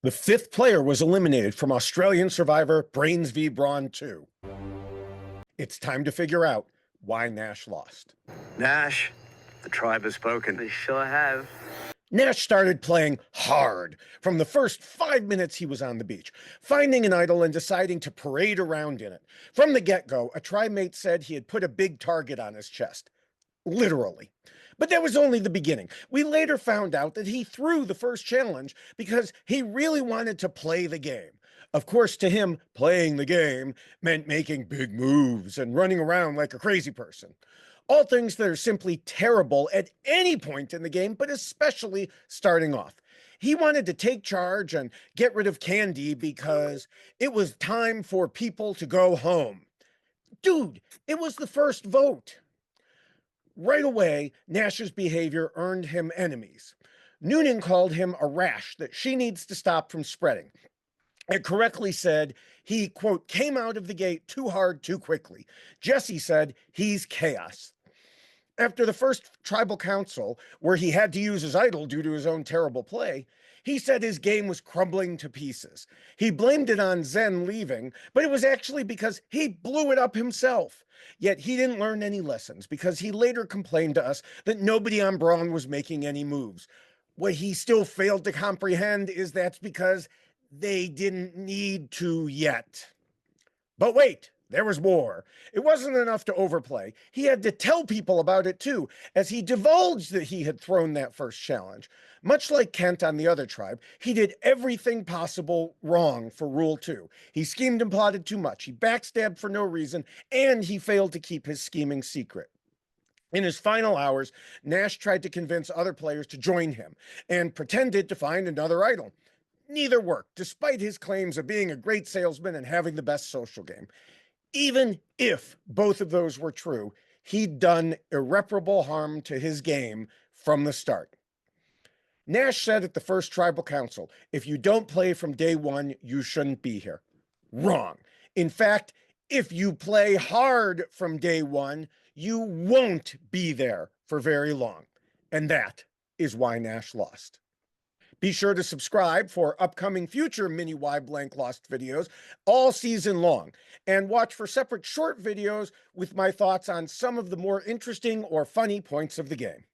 The fifth player was eliminated from Australian Survivor Brains v Brawn II. It's time to figure out why Nash lost. Nash, the tribe has spoken. They sure have. Nash started playing hard from the first 5 minutes he was on the beach, finding an idol and deciding to parade around in it. From the get-go, a tribe mate said he had put a big target on his chest. Literally. But that was only the beginning. We later found out that he threw the first challenge because he really wanted to play the game. Of course, to him, playing the game meant making big moves and running around like a crazy person. All things that are simply terrible at any point in the game, but especially starting off. He wanted to take charge and get rid of Candy because it was time for people to go home. Dude, it was the first vote. Right away, Nash's behavior earned him enemies. Noonan called him a rash that she needs to stop from spreading. It correctly said he, quote, came out of the gate too hard too quickly. Jesse said he's chaos. After the first tribal council, where he had to use his idol due to his own terrible play, he said his game was crumbling to pieces. He blamed it on Zen leaving, but it was actually because he blew it up himself. Yet he didn't learn any lessons because he later complained to us that nobody on Brawn was making any moves. What he still failed to comprehend is that's because they didn't need to yet. But wait, there was more. It wasn't enough to overplay. He had to tell people about it too, as he divulged that he had thrown that first challenge. Much like Kent on the other tribe, he did everything possible wrong for Rule 2. He schemed and plotted too much, he backstabbed for no reason, and he failed to keep his scheming secret. In his final hours, Nash tried to convince other players to join him and pretended to find another idol. Neither worked, despite his claims of being a great salesman and having the best social game. Even if both of those were true, he'd done irreparable harm to his game from the start. Nash said at the first tribal council, if you don't play from day one, you shouldn't be here. Wrong. In fact, if you play hard from day one, you won't be there for very long. And that is why Nash lost. Be sure to subscribe for upcoming future mini WhyXLost videos all season long, and watch for separate short videos with my thoughts on some of the more interesting or funny points of the game.